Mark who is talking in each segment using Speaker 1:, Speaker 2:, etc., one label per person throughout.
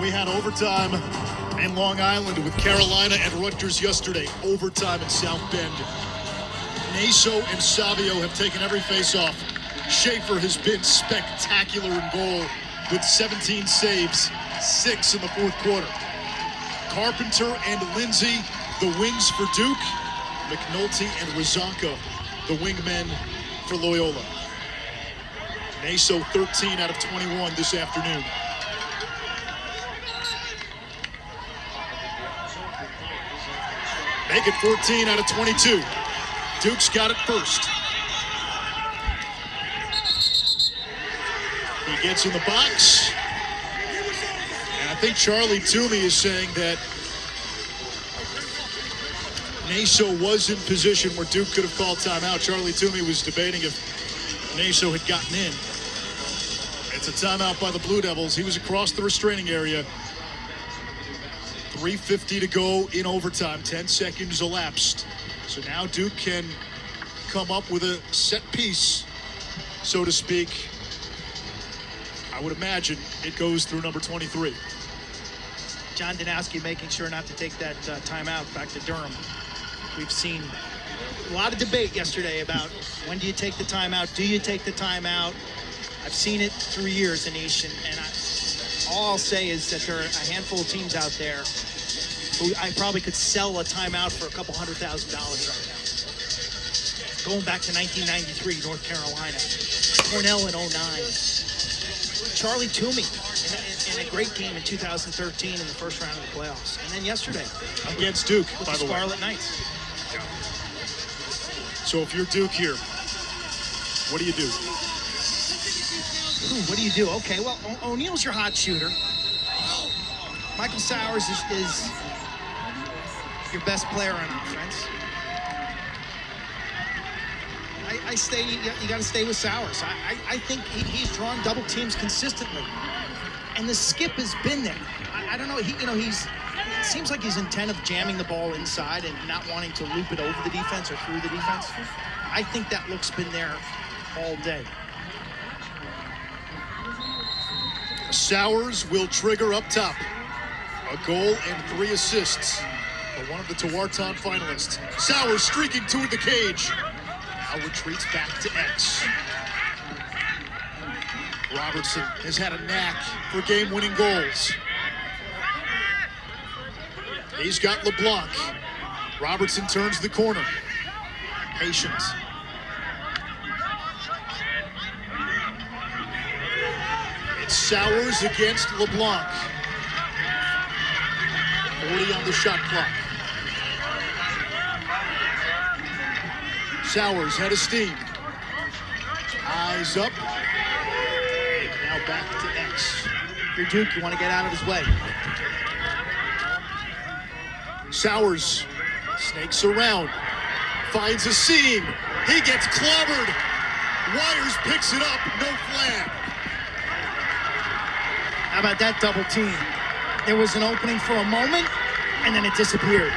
Speaker 1: We had overtime in Long Island with Carolina and Rutgers yesterday. Overtime in South Bend. Naso and Savio have taken every face-off. Schaefer has been spectacular in goal with 17 saves, 6 in the fourth quarter. Carpenter and Lindsay, the wings for Duke. McNulty and Razanka, the wingmen for Loyola. Naso 13 out of 21 this afternoon. Make it 14 out of 22. Duke's got it first. He gets in the box. And I think Charlie Toomey is saying that Naso was in position where Duke could have called timeout. Charlie Toomey was debating if Naso had gotten in. It's a timeout by the Blue Devils. He was across the restraining area. 3:50 to go in overtime. 10 seconds elapsed. So now Duke can come up with a set piece, so to speak. I would imagine it goes through number 23.
Speaker 2: John Danowski making sure not to take that timeout back to Durham. We've seen a lot of debate yesterday about when do you take the timeout? Do you take the timeout? I've seen it through years, Anish, and all I'll say is that there are a handful of teams out there who I probably could sell a timeout for $200,000 right now. Going back to 1993, North Carolina. Cornell in 09. Charlie Toomey in a great game in 2013 in the first round of the playoffs. And then yesterday.
Speaker 1: Against Duke,
Speaker 2: with
Speaker 1: by
Speaker 2: the
Speaker 1: the way.
Speaker 2: Scarlet Knights.
Speaker 1: So if you're Duke here, what do you do?
Speaker 2: What do you do? Okay, well, O'Neal's your hot shooter. Michael Sowers is your best player on offense. You got to stay with Sowers. I think he's drawn double teams consistently, and the skip has been there. I don't know. It seems like he's intent of jamming the ball inside and not wanting to loop it over the defense or through the defense. I think that look's been there all day.
Speaker 1: Sowers will trigger up top. A goal and 3 assists for one of the Tewaaraton finalists. Sowers streaking toward the cage. Now retreats back to X. Robertson has had a knack for game-winning goals. He's got LeBlanc. Robertson turns the corner. Patience. It's Sowers against LeBlanc. 40 on the shot clock. Sowers head of steam. Eyes up. Now back to X.
Speaker 2: If you're Duke, you want to get out of his way.
Speaker 1: Sowers snakes around. Finds a seam. He gets clobbered. Wires picks it up. No flag.
Speaker 2: How about that double team? There was an opening for a moment, and then it disappeared.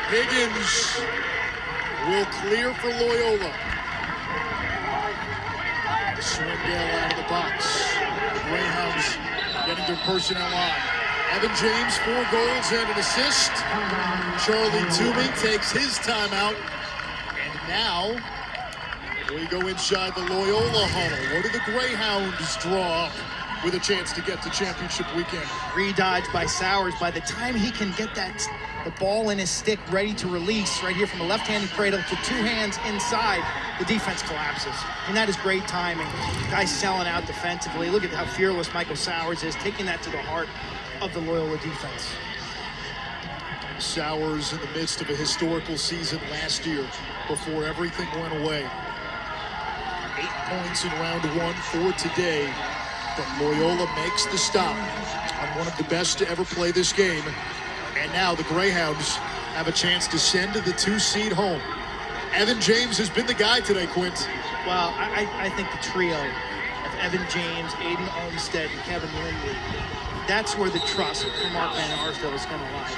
Speaker 1: Higgins will clear for Loyola. Swindell out of the box. The Greyhounds getting their personnel on. Evan James, 4 goals and an assist. Charlie Toomey takes his timeout. And now we go inside the Loyola huddle. What do the Greyhounds draw up with a chance to get to championship weekend?
Speaker 2: Re-dodge by Sowers. By the time he can get the ball in his stick ready to release right here from the left-handed cradle to 2 hands inside, the defense collapses. And that is great timing. Guys selling out defensively. Look at how fearless Michael Sowers is, taking that to the heart of the Loyola defense.
Speaker 1: Sowers in the midst of a historical season last year before everything went away. 8 points in round 1 for today. But Loyola makes the stop on one of the best to ever play this game. And now the Greyhounds have a chance to send the 2 seed home. Evan James has been the guy today, Quint.
Speaker 2: Well, I think the trio of Evan James, Aiden Olmstead, and Kevin Lindley, that's where the trust from Mark Van Arsdale is going to lie.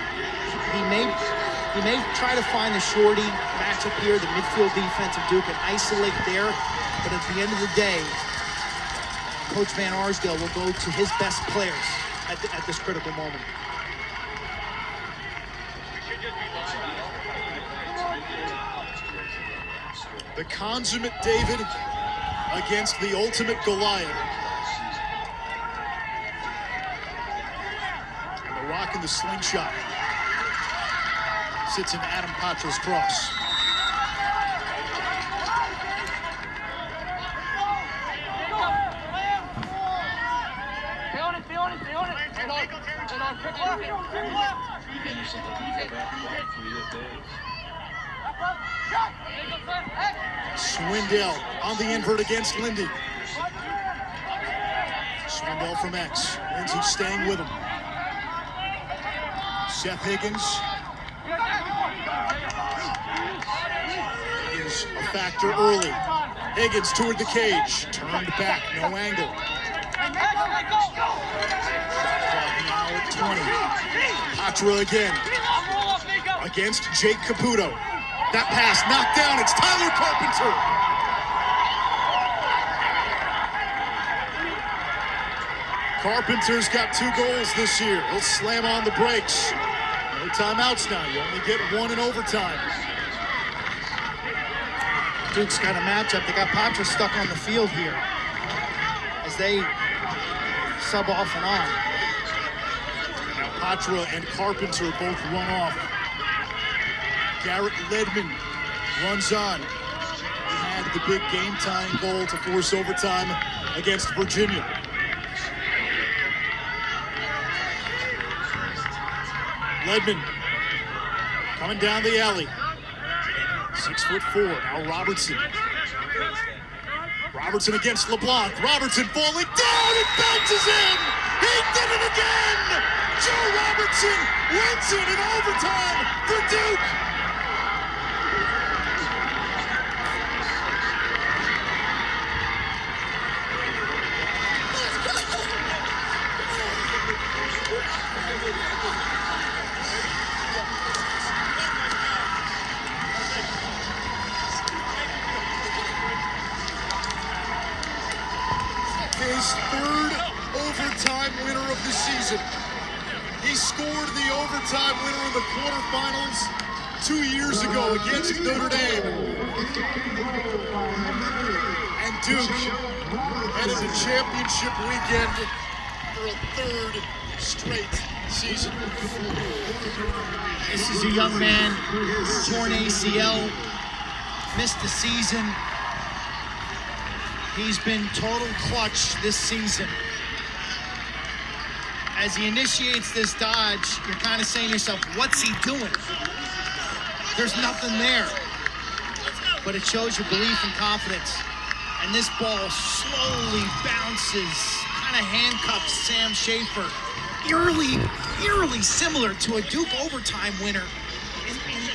Speaker 2: He may try to find the shorty matchup here, the midfield defense of Duke, and isolate there. But at the end of the day, Coach Van Arsdale will go to his best players at this critical moment.
Speaker 1: The consummate David against the ultimate Goliath. And the rock and the slingshot sits in Adam Patra's cross. Swindell on the invert against Lindy. Swindell from X. Lindsay staying with him. Seth Higgins. Higgins a factor early. Higgins toward the cage. Turned back, no angle. Now at 20. Patra again. Against Jake Caputo. That pass knocked down. It's Tyler Carpenter. Carpenter's got 2 goals this year. He'll slam on the brakes. No timeouts now. You only get 1 in overtime.
Speaker 2: Duke's got a matchup. They got Patra stuck on the field here as they sub off and on.
Speaker 1: Now Patra and Carpenter both run off. Garrett Ledman runs on. He had the big game-tying goal to force overtime against Virginia. Ledman coming down the alley. 6'4". Now Robertson. Robertson against LeBlanc. Robertson falling down. It bounces in. He did it again. Joe Robertson wins it in overtime for Duke. His 3rd overtime winner of the season. He scored the overtime winner in the quarterfinals 2 years ago against Notre Dame. And Duke headed to championship weekend for a 3rd straight season.
Speaker 2: This is a young man, torn ACL, missed the season. He's been total clutch this season. As he initiates this dodge, you're kind of saying to yourself, what's he doing? There's nothing there. But it shows your belief and confidence. And this ball slowly bounces, kind of handcuffs Sam Schaefer. Eerily similar to a Duke overtime winner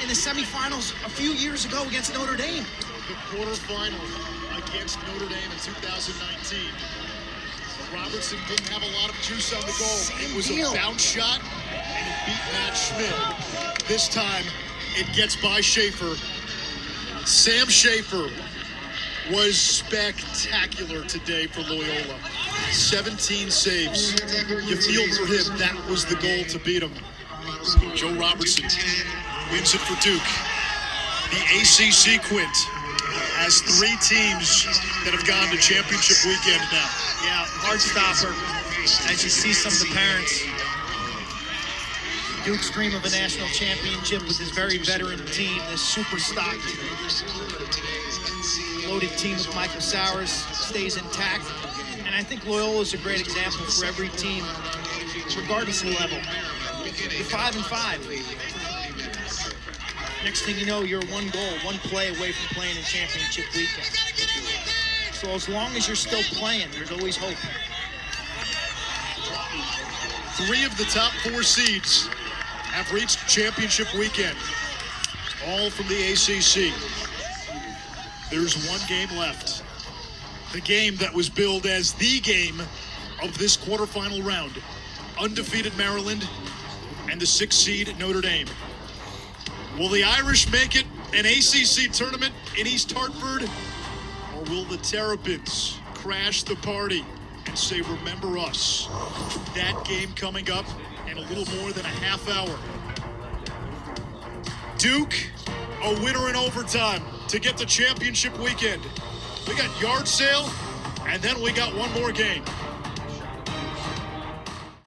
Speaker 2: in the semifinals a few years ago against Notre Dame.
Speaker 1: The quarterfinal against Notre Dame in 2019. Robertson didn't have a lot of juice on the goal. It was a bounce shot, and it beat Matt Schmidt. This time, it gets by Schaefer. Sam Schaefer was spectacular today for Loyola. 17 saves. You feel for him, that was the goal to beat him. Joe Robertson wins it for Duke. The ACC quint has 3 teams that have gone to championship weekend now.
Speaker 2: Yeah, hard stopper. As you see some of the parents, Duke's dream of a national championship with this very veteran team, this super stocked, loaded team with Michael Sowers stays intact. And I think Loyola is a great example for every team, regardless of the level. You're 5-5. Next thing you know, you're 1 goal, 1 play away from playing in championship weekend. So as long as you're still playing, there's always hope.
Speaker 1: 3 of the top 4 seeds have reached championship weekend, all from the ACC. There's 1 game left. The game that was billed as the game of this quarterfinal round. Undefeated Maryland and the 6th seed Notre Dame. Will the Irish make it an ACC tournament in East Hartford? Or will the Terrapins crash the party and say, remember us. That game coming up in a little more than a half hour. Duke, a winner in overtime to get the championship weekend. We got yard sale, and then we got one more game.